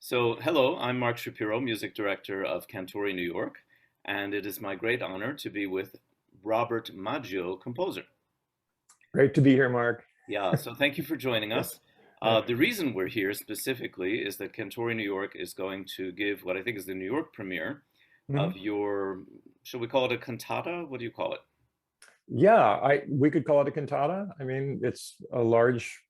So, hello, I'm Mark Shapiro, music director of Cantori, New York, and it is my great honor to be with Robert Maggio, composer. Great to be here, Mark. Yeah, so thank you for joining us. Yeah. The reason we're here specifically is that Cantori, New York is going to give what I think is the New York premiere of Mhm. your, shall we call it a cantata? What do you call it? Yeah, we could call it a cantata. I mean, it's a large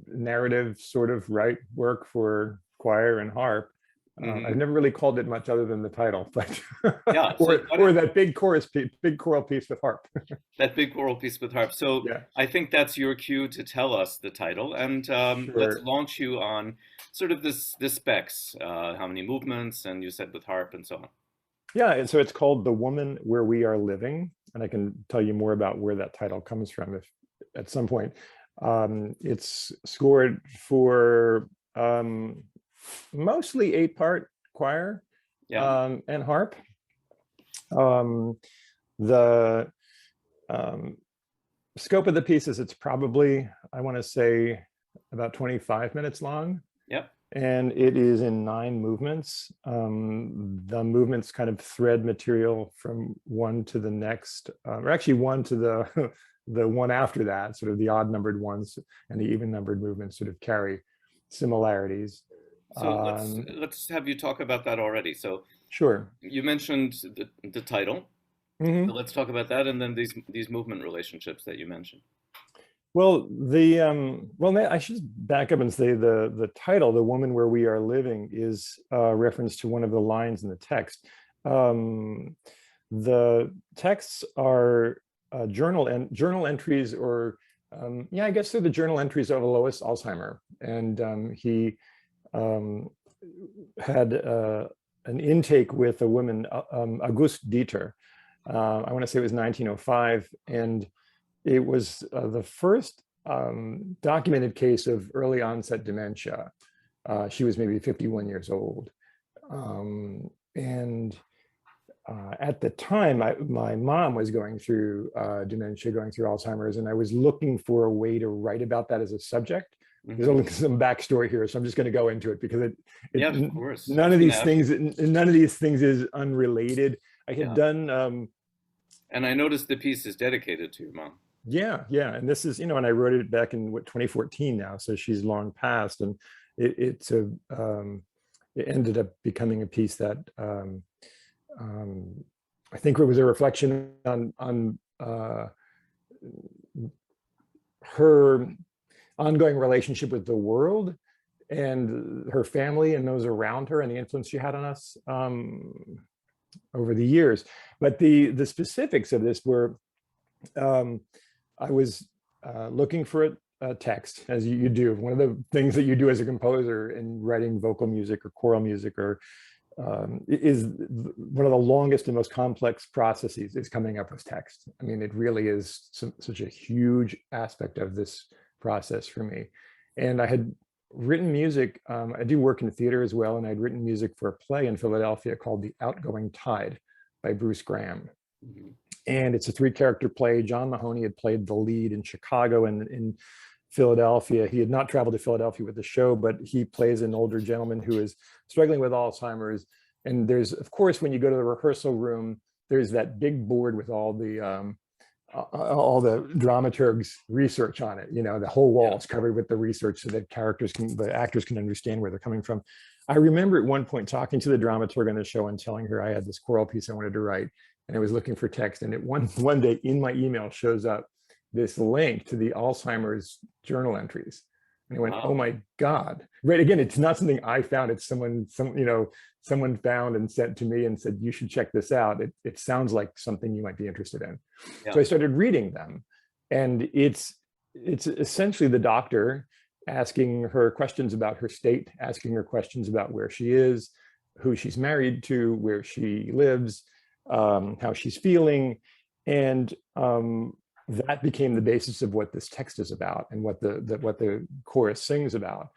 narrative sort of right work for choir and harp. I've Hmm. never really called it much other than the title, but Yeah, so or that big chorus piece, big choral piece with harp. that big choral piece with harp. So Yeah, I think that's your cue to tell us the title, and let's sure. launch you on sort of the specs, how many movements, and you said with harp and so on. Yeah, and so it's called The Woman Where We Are Living, and I can tell you more about where that title comes from if at some point. It's scored for mostly 8-part choir Yeah. and harp. Um, the um, scope of the piece is it's probably, I want to say, about 25 minutes long. Yep. And it is in 9 movements. The movements kind of thread material from one to the next, or actually one to the the one after that, sort of the odd numbered ones and the even numbered movements sort of carry similarities. So let's Um, let's have you talk about that already. So sure. you mentioned the title. So Mhm. let's talk about that, and then these movement relationships that you mentioned. I should back up and say the title, "The Woman Where We Are Living," is a reference to one of the lines in the text. Um, the texts are journal entries, or yeah, I guess they're the journal entries of Alois Alzheimer, and he um, had an intake with a woman, Auguste Deter. I want to say it was 1905, and it was the first documented case of early onset dementia. She was maybe 51 years old. And at the time, my mom was going through dementia, going through Alzheimer's, and I was looking for a way to write about that as a subject. There's Hmm. only some backstory here, so I'm just going to go into it because Yeah, of course. I none was of going to these ask you. things, none of these things is unrelated. I had Yeah, done and I noticed the piece is dedicated to your mom. Yeah, yeah, and this is, and I wrote it back in 2014 now, so she's long passed, and it's a it ended up becoming a piece that um, I think it was a reflection on her ongoing relationship with the world and her family and those around her and the influence she had on us over the years. But the specifics of this were. Um, I was looking for a text, as you do. One of the things that you do as a composer in writing vocal music or choral music or is one of the longest and most complex processes is coming up with text. I mean, it really is such a huge aspect of this process for me. And I had written music. I do work in theater as well, and I'd written music for a play in Philadelphia called The Outgoing Tide by Bruce Graham. Hmm. And it's a 3-character play. John Mahoney had played the lead in Chicago and in Philadelphia. He had not traveled to Philadelphia with the show, but he plays an older gentleman who is struggling with Alzheimer's. And there's, of course, when you go to the rehearsal room, there's that big board with all the dramaturgs research on it. The whole wall Yeah. is covered with the research so that the actors can understand where they're coming from. I remember at one point talking to the dramaturg on the show and telling her I had this choral piece I wanted to write, and I was looking for text. And one day in my email shows up this link to the Alzheimer's journal entries. And I went, oh Wow. my God. Right. Again, it's not something I found. It's someone found and sent to me and said, you should check this out. It sounds like something you might be interested in. Yeah. So I started reading them. And it's essentially the doctor asking her questions about her state, asking her questions about where she is, who she's married to, where she lives, how she's feeling. And that became the basis of what this text is about and what the chorus sings about.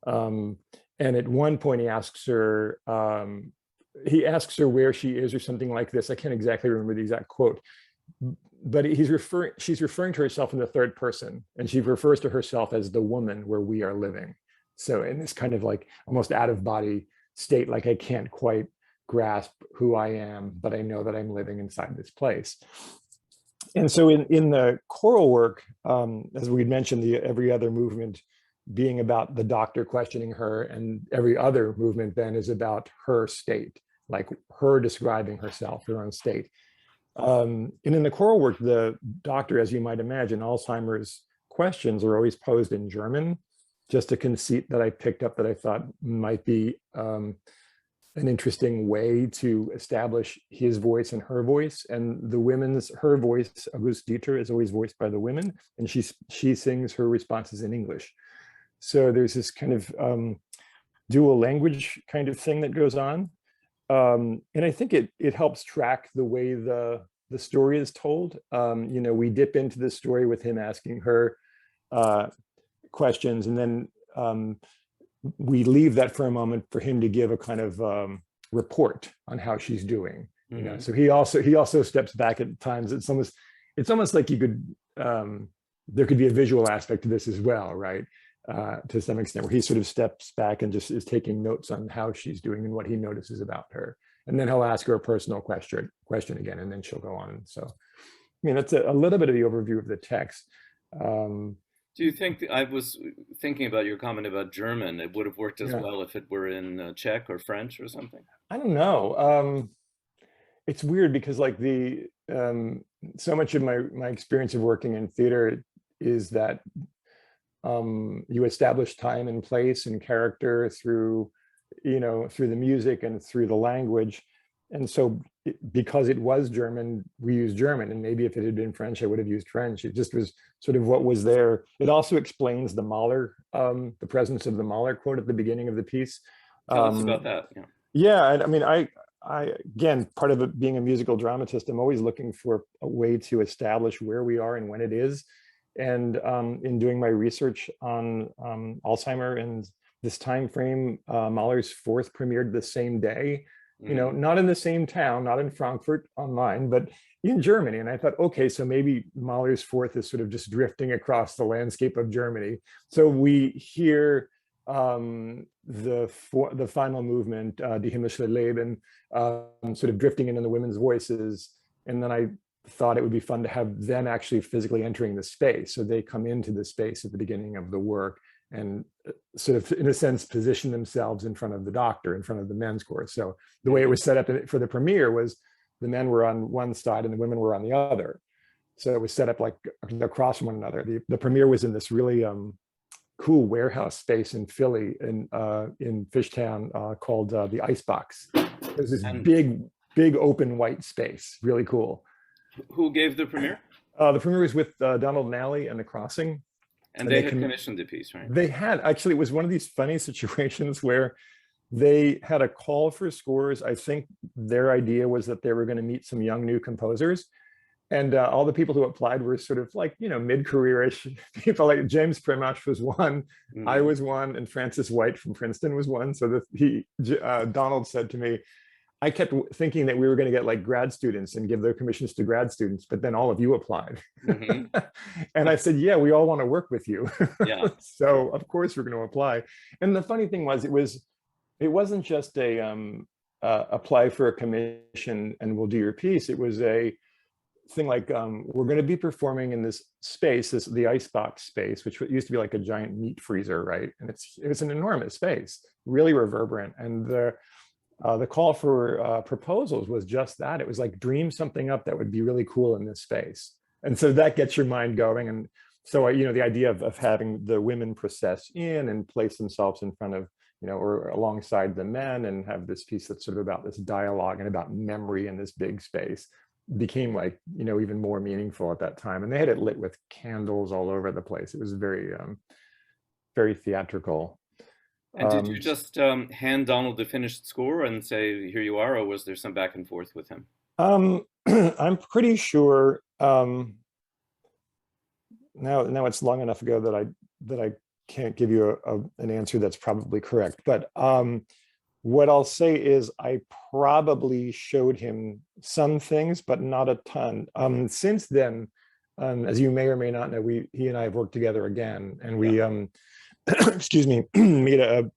And at one point he asks her where she is or something like this. I can't exactly remember the exact quote, but she's referring to herself in the third person, and she refers to herself as the woman where we are living. So in this kind of like almost out of body state, like I can't quite grasp who I am, but I know that I'm living inside this place. And so in the choral work, as we mentioned, every other movement being about the doctor questioning her, and every other movement then is about her state, like her describing herself, her own state. And in the choral work, the doctor, as you might imagine, Alzheimer's questions are always posed in German, just a conceit that I picked up that I thought might be an interesting way to establish his voice and her voice. And her voice, Auguste Deter, is always voiced by the women, and she sings her responses in English. So there's this kind of dual language kind of thing that goes on. And I think it helps track the way the story is told. We dip into the story with him asking her questions, and then we leave that for a moment for him to give a kind of report on how she's doing. Mm-hmm. So he also steps back at times. It's almost like you could there could be a visual aspect to this as well, right? To some extent, where he sort of steps back and just is taking notes on how she's doing and what he notices about her. And then he'll ask her a personal question again, and then she'll go on. And so, that's a little bit of the overview of the text. Do you think, I was thinking about your comment about German, it would have worked as well if it were in Czech or French or something? I don't know. It's weird because like so much of my experience of working in theater is that you establish time and place and character through the music and through the language. And so because it was German, we used German. And maybe if it had been French, I would have used French. It just was sort of what was there. It also explains the Mahler, the presence of the Mahler quote at the beginning of the piece. Tell us about that. Yeah. I again, part of it being a musical dramatist, I'm always looking for a way to establish where we are and when it is. And in doing my research on Alzheimer and this time frame, Mahler's Fourth premiered the same day, not in the same town, not in Frankfurt on Main, but in Germany. And I thought, okay, so maybe Mahler's Fourth is sort of just drifting across the landscape of Germany. So we hear the final movement, Die himmlische Leben, sort of drifting in the women's voices. And then I thought it would be fun to have them actually physically entering the space. So they come into the space at the beginning of the work and sort of, in a sense, position themselves in front of the doctor, in front of the men's chorus. So the way it was set up for the premiere was the men were on one side and the women were on the other. So it was set up like across from one another. The premiere was in this really cool warehouse space in Philly, in Fishtown, called the Icebox. It was this big open white space, really cool. Who gave the premiere? The premiere was with Donald Nally and The Crossing. And they had commissioned the piece, right? They had. Actually, it was one of these funny situations where they had a call for scores. I think their idea was that they were going to meet some young new composers. And all the people who applied were sort of like, mid-career-ish people. Like James Primash was one, I was one, and Francis White from Princeton was one. So Donald said to me, I kept thinking that we were going to get like grad students and give their commissions to grad students, but then all of you applied. And I said, yeah, we all want to work with you. Yeah. So of course we're going to apply. And the funny thing was, it wasn't just a apply for a commission and we'll do your piece. It was a thing like, we're going to be performing in this space, the Icebox space, which used to be like a giant meat freezer, right? And it was an enormous space, really reverberant. And the call for proposals was just that. It was like, dream something up that would be really cool in this space. And so that gets your mind going. And so, the idea of having the women process in and place themselves in front of, or alongside the men and have this piece that's sort of about this dialogue and about memory in this big space became like, even more meaningful at that time. And they had it lit with candles all over the place. It was very, very theatrical. And did you just hand Donald the finished score and say, here you are, or was there some back and forth with him? I'm pretty sure, now it's long enough ago that I can't give you an answer that's probably correct. But what I'll say is I probably showed him some things, but not a ton. Since then, as you may or may not know, he and I have worked together again, and we excuse me, made a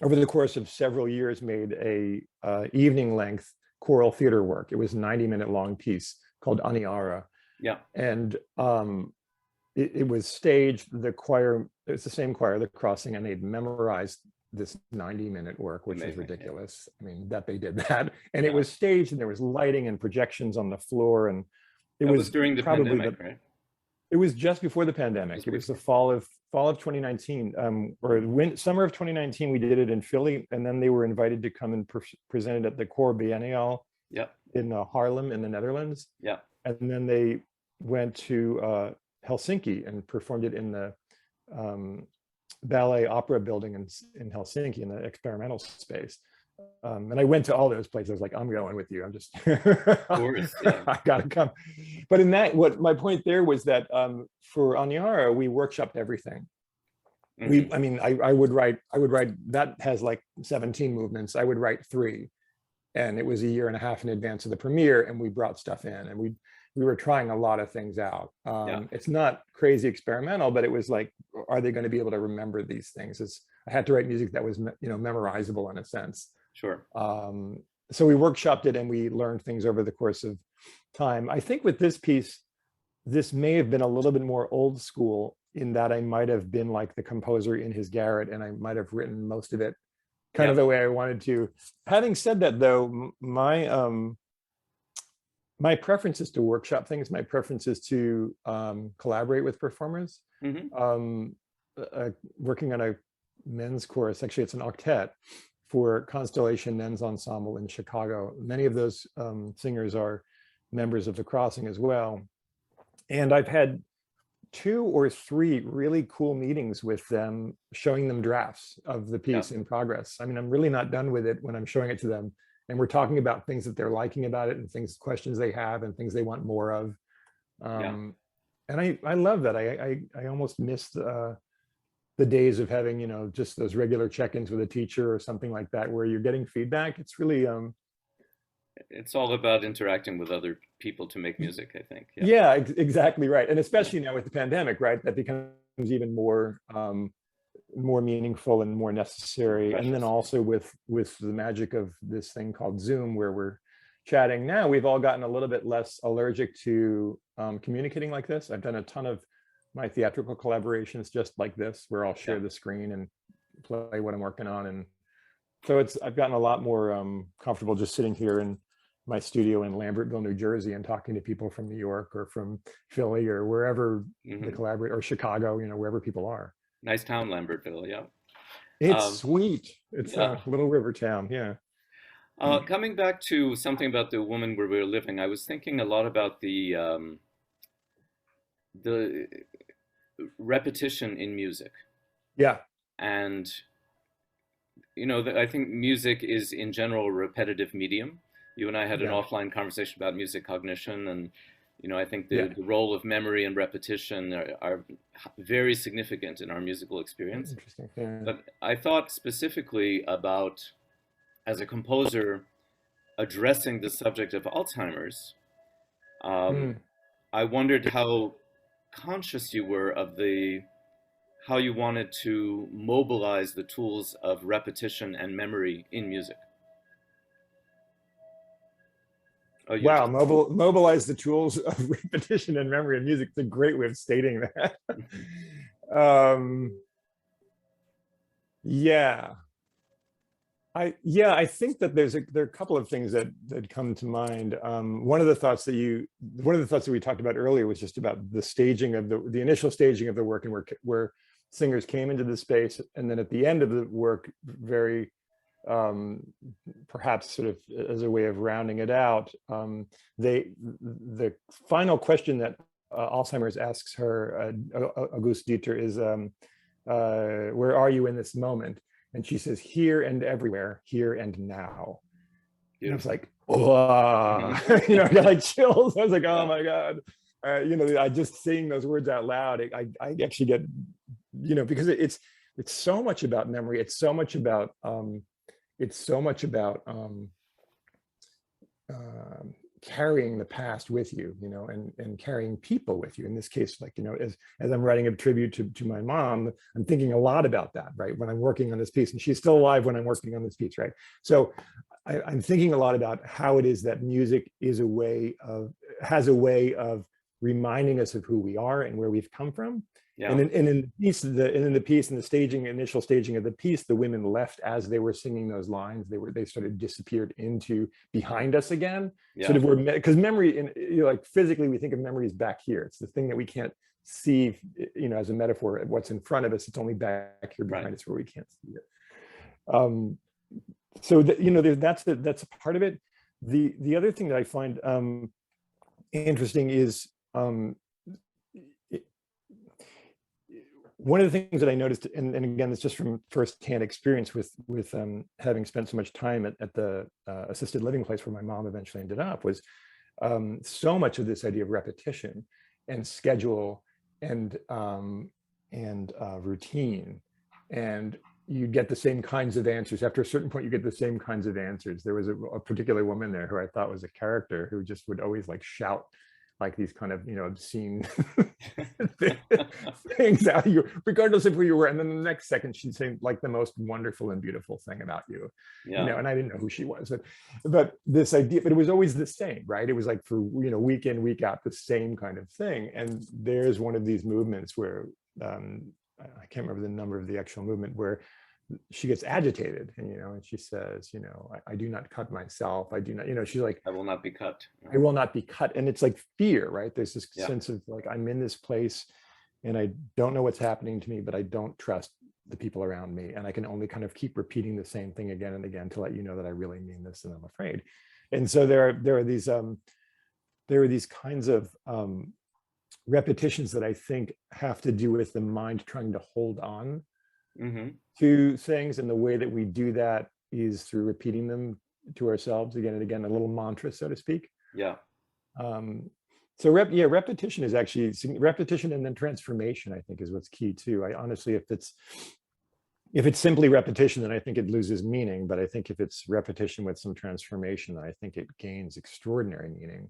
over the course of several years, made a evening length choral theater work. It was a 90-minute long piece called Aniara. Yeah. And it was staged, the choir, it's the same choir, the Crossing, and they'd memorized this 90-minute work, which was ridiculous. Yeah. I mean, that they did that. And it was staged, and there was lighting and projections on the floor. And it was during the probably pandemic, right? It was just before the pandemic. It was the fall of 2019, or summer of 2019. We did it in Philly, and then they were invited to come and present it at the Core Biennial in Haarlem in the Netherlands. Yeah. And then they went to Helsinki and performed it in the ballet opera building in Helsinki, in the experimental space. And I went to all those places. I was like, I'm going with you. I'm just, of course, yeah. I gotta come. But in that, what my point there was that for Aniara, we workshopped everything. I mean, I would write, that has like 17 movements. I would write 3. And it was a year and a half in advance of the premiere, and we brought stuff in, and we were trying a lot of things out. It's not crazy experimental, but it was like, are they going to be able to remember these things? I had to write music that was, memorizable in a sense. Sure. So we workshopped it, and we learned things over the course of time. I think with this piece, this may have been a little bit more old school, in that I might have been like the composer in his garret, and I might have written most of it kind of the way I wanted to. Having said that, though, my preference is to workshop things. My preference is to collaborate with performers. Working on a men's chorus, actually it's an octet for Constellation Men's Ensemble in Chicago. Many of those singers are members of the Crossing as well. And I've had 2 or 3 really cool meetings with them, showing them drafts of the piece in progress. I mean, I'm really not done with it when I'm showing it to them. And we're talking about things that they're liking about it, and questions they have, and things they want more of. And I love that. I almost missed the days of having, just those regular check-ins with a teacher or something like that, where you're getting feedback. It's really, it's all about interacting with other people to make music, I think. Yeah, exactly right. And especially now with the pandemic, right, that becomes even more meaningful and more necessary. Precious. And then also with the magic of this thing called Zoom, where we're chatting now, we've all gotten a little bit less allergic to communicating like this. I've done a ton of my theatrical collaborations just like this, where I'll share the screen and play what I'm working on. And so I've gotten a lot more comfortable just sitting here in my studio in Lambertville, New Jersey, and talking to people from New York or from Philly or wherever the collaborate, or Chicago, wherever people are. Nice town, Lambertville. Yeah. It's sweet. It's a little river town. Yeah. Coming back to something about the woman where we were living, I was thinking a lot about the repetition in music. Yeah. And, I think music is in general a repetitive medium. You and I had an offline conversation about music cognition, and, I think the role of memory and repetition are very significant in our musical experience. Interesting. Yeah. But I thought specifically about, as a composer, addressing the subject of Alzheimer's. I wondered how conscious you were of how you wanted to mobilize the tools of repetition and memory in music. Oh, wow, mobilize the tools of repetition and memory in music. It's a great way of stating that. I think that there are a couple of things that come to mind. One of the thoughts that we talked about earlier was just about the staging of the initial staging of the work, and where singers came into the space, and then at the end of the work, very perhaps sort of as a way of rounding it out, the final question that Alzheimer's asks her, Auguste Deter, is where are you in this moment? And she says, here and everywhere, here and now. And I was like, oh, I got like chills. I was like, oh my God. I just saying those words out loud, I actually get, because it's so much about memory. It's so much about carrying the past with you, and carrying people with you. In this case, like, as I'm writing a tribute to my mom, I'm thinking a lot about that, right? When I'm working on this piece, and she's still alive when I'm working on this piece, right? So I'm thinking a lot about how it is that music has a way of reminding us of who we are and where we've come from. Yeah. And in the piece, in the initial staging of the piece, the women left as they were singing those lines. They sort of disappeared into behind us again. Yeah. Sort of because memory, like physically, we think of memory as back here. It's the thing that we can't see, as a metaphor. What's in front of us, it's only back here behind us where we can't see it. So that's a part of it. The other thing that I find interesting is. One of the things that I noticed, and again, it's just from firsthand experience with having spent so much time at the assisted living place where my mom eventually ended up, was so much of this idea of repetition and schedule and routine, and you get the same kinds of answers. After a certain point, you get the same kinds of answers. There was a particular woman there who I thought was a character who just would always like shout like these kind of obscene things out you, regardless of who you were, and then the next second she'd say like the most wonderful and beautiful thing about you. And I didn't know who she was, but this idea, but it was always the same, right? It was like for week in, week out, the same kind of thing. And there's one of these movements where I can't remember the number of the actual movement, where she gets agitated, and she says, I do not cut myself. I do not, she's like, I will not be cut. I will not be cut. And it's like fear, right? There's this sense of like, I'm in this place and I don't know what's happening to me, but I don't trust the people around me. And I can only kind of keep repeating the same thing again and again to let you know that I really mean this and I'm afraid. And so there are these kinds of repetitions that I think have to do with the mind trying to hold on to things, and the way that we do that is through repeating them to ourselves again and again, a little mantra, so to speak. So repetition is actually repetition, and then transformation, I think, is what's key too. I honestly, if it's simply repetition, then I think it loses meaning. But I think if it's repetition with some transformation, then I think it gains extraordinary meaning.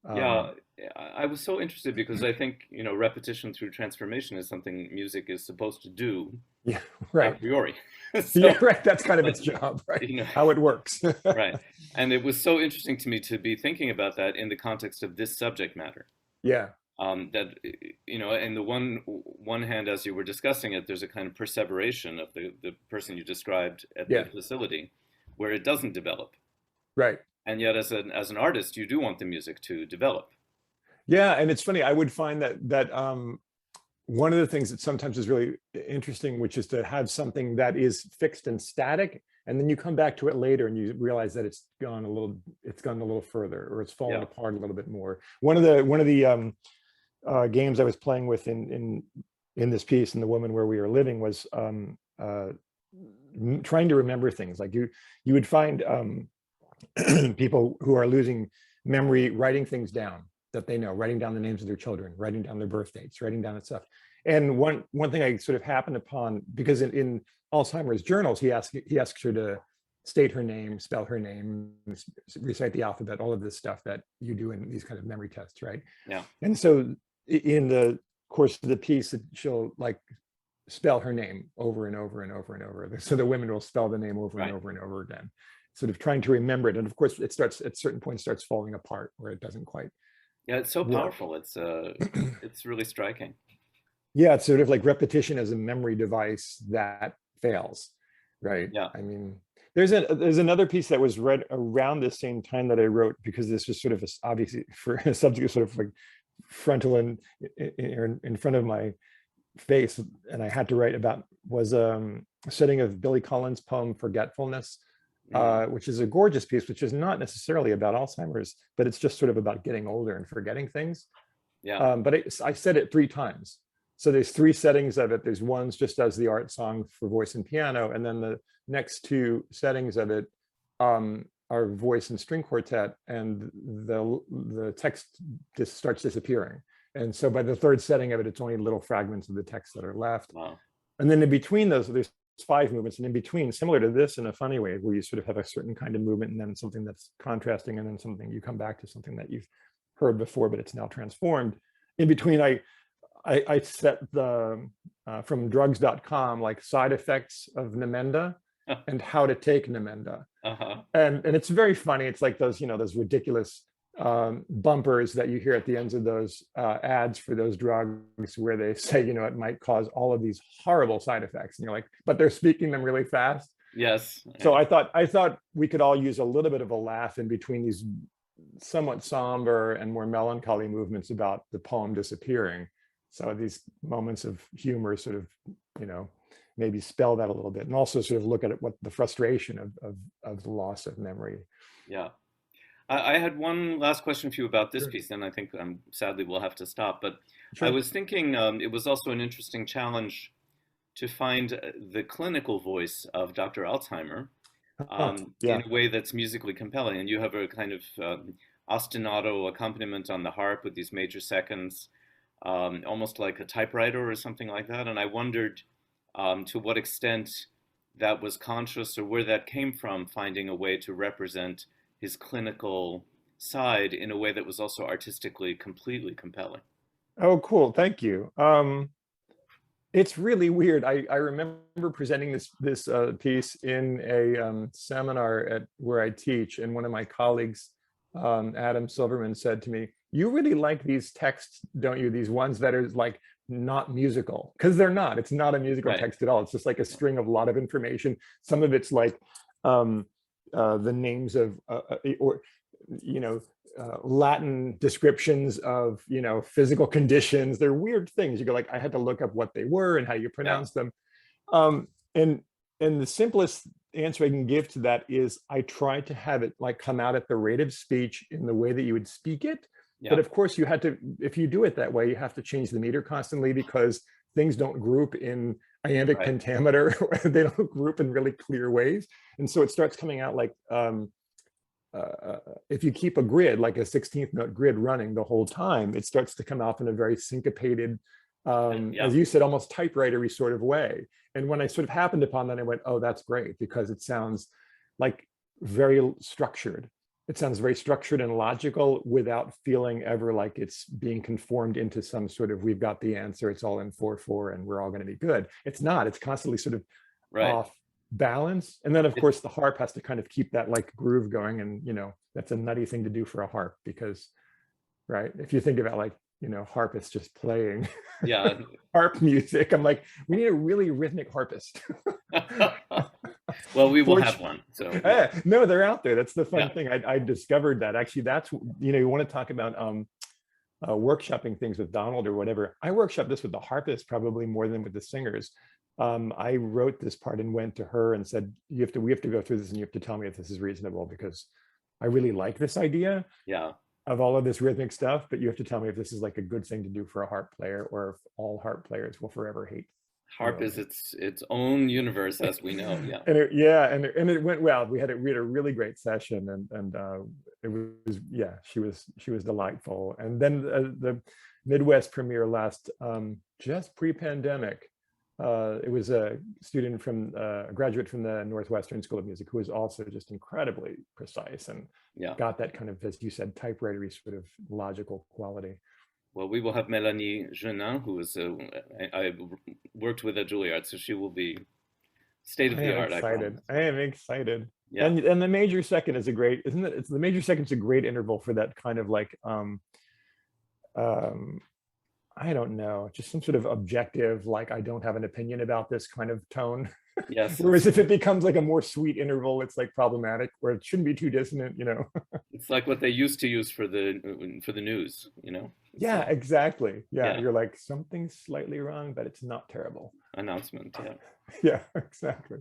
I was so interested because I think, repetition through transformation is something music is supposed to do. Yeah, right. A priori. That's kind of its job, right? How it works. Right. And it was so interesting to me to be thinking about that in the context of this subject matter. Yeah. That, in the one hand, as you were discussing it, there's a kind of perseveration of the person you described at the facility where it doesn't develop. Right. And yet, as an artist, you do want the music to develop. Yeah, and it's funny. I would find that one of the things that sometimes is really interesting, which is to have something that is fixed and static, and then you come back to it later and you realize that it's gone a little further, or it's fallen apart a little bit more. One of the games I was playing with in this piece, and the woman where we were living, was trying to remember things. Like you would find people who are losing memory writing things down that they know, writing down the names of their children, writing down their birth dates, writing down that stuff. And one thing I sort of happened upon, because in Alzheimer's journals, he asks her to state her name, spell her name, recite the alphabet, all of this stuff that you do in these kind of memory tests, right? Yeah. And so in the course of the piece, she'll like spell her name over and over and over and over. So the women will spell the name over and over and over again, sort of trying to remember it. And of course, it starts at certain points starts falling apart where it doesn't quite. Yeah, it's so powerful. It's really striking. Yeah, it's sort of like repetition as a memory device that fails, right? Yeah. I mean, there's another piece that was read around the same time that I wrote, because this was sort of obviously for a subject sort of like frontal and in front of my face, and I had to write about, was a setting of Billy Collins' poem "Forgetfulness," which is a gorgeous piece, which is not necessarily about Alzheimer's, but it's just sort of about getting older and forgetting things. Yeah. But I said it 3 times. So there's 3 settings of it. There's one's just as the art song for voice and piano, and then the next 2 settings of it are voice and string quartet, and the text just starts disappearing. And so by the 3rd setting of it, it's only little fragments of the text that are left. Wow. And then in between those, there's 5 movements, and in between, similar to this in a funny way, where you sort of have a certain kind of movement and then something that's contrasting, and then something you come back to something that you've heard before, but it's now transformed. In between, I set the from drugs.com, like side effects of Namenda and how to take Namenda. And it's very funny. It's like those, those ridiculous bumpers that you hear at the ends of those ads for those drugs, where they say, it might cause all of these horrible side effects. And you're like, but they're speaking them really fast. Yes. So I thought we could all use a little bit of a laugh in between these somewhat somber and more melancholy movements about the poem disappearing. So these moments of humor sort of, maybe spell that a little bit, and also sort of look at what the frustration of the loss of memory. Yeah. I had one last question for you about this piece, and I think sadly we'll have to stop. But I was thinking it was also an interesting challenge to find the clinical voice of Dr. Alzheimer in a way that's musically compelling. And you have a kind of ostinato accompaniment on the harp with these major seconds, almost like a typewriter or something like that. And I wondered to what extent that was conscious, or where that came from, finding a way to represent his clinical side in a way that was also artistically completely compelling. Oh, cool. Thank you. It's really weird. I remember presenting this piece in a seminar where I teach, and one of my colleagues, Adam Silverman, said to me, "You really like these texts, don't you? These ones that are like not musical," because they're not. It's not a musical text at all. It's just like a string of a lot of information. Some of it's like the names of or Latin descriptions of physical conditions. They're weird things. You go like, I had to look up what they were and how you pronounce them. And the simplest answer I can give to that is I try to have it like come out at the rate of speech in the way that you would speak it. But of course you had to, if you do it that way, you have to change the meter constantly, because things don't group in iambic pentameter. They don't group in really clear ways. And so it starts coming out like, if you keep a grid, like a 16th note grid running the whole time, it starts to come out in a very syncopated, as you said, almost typewritery sort of way. And when I sort of happened upon that, I went, oh, that's great, because it sounds like very structured. It sounds very structured and logical without feeling ever like it's being conformed into some sort of, we've got the answer, it's all in 4/4 and we're all going to be good. It's not. It's constantly sort of off balance. And then of course the harp has to kind of keep that like groove going, and that's a nutty thing to do for a harp, because if you think about like harpists just playing harp music, I'm like, we need a really rhythmic harpist. Well, we will have one. So no, they're out there. That's the fun thing. I discovered that actually. That's you want to talk about workshopping things with Donald or whatever. I workshop this with the harpist probably more than with the singers. I wrote this part and went to her and said, we have to go through this, and you have to tell me if this is reasonable, because I really like this idea of all of this rhythmic stuff, but you have to tell me if this is like a good thing to do for a harp player, or if all harp players will forever hate. Harp is its own universe, as we know. And it went well. We had a really great session, and it was she was delightful. And then the Midwest premiere last just pre-pandemic. It was a student from a graduate from the Northwestern School of Music, who was also just incredibly precise and got that kind of, as you said, typewritery sort of logical quality. Well, we will have Mélanie Genin, who is I worked with at Juilliard, so she will be state of the art. I am excited. Yeah. And the major second is a great, isn't it? The major second's a great interval for that kind of like I don't know, just some sort of objective, like I don't have an opinion about this kind of tone. Yes. Whereas if it becomes like a more sweet interval, it's like problematic, where it shouldn't be too dissonant, It's like what they used to use for the news, Yeah, exactly. Yeah, you're like, something's slightly wrong, but it's not terrible. Announcement, Yeah, exactly.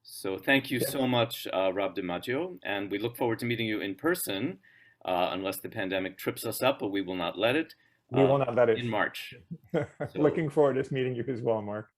So thank you so much, Rob Maggio, and we look forward to meeting you in person, unless the pandemic trips us up, but we will not let it. We will not let it. In March. Looking forward to meeting you as well, Mark.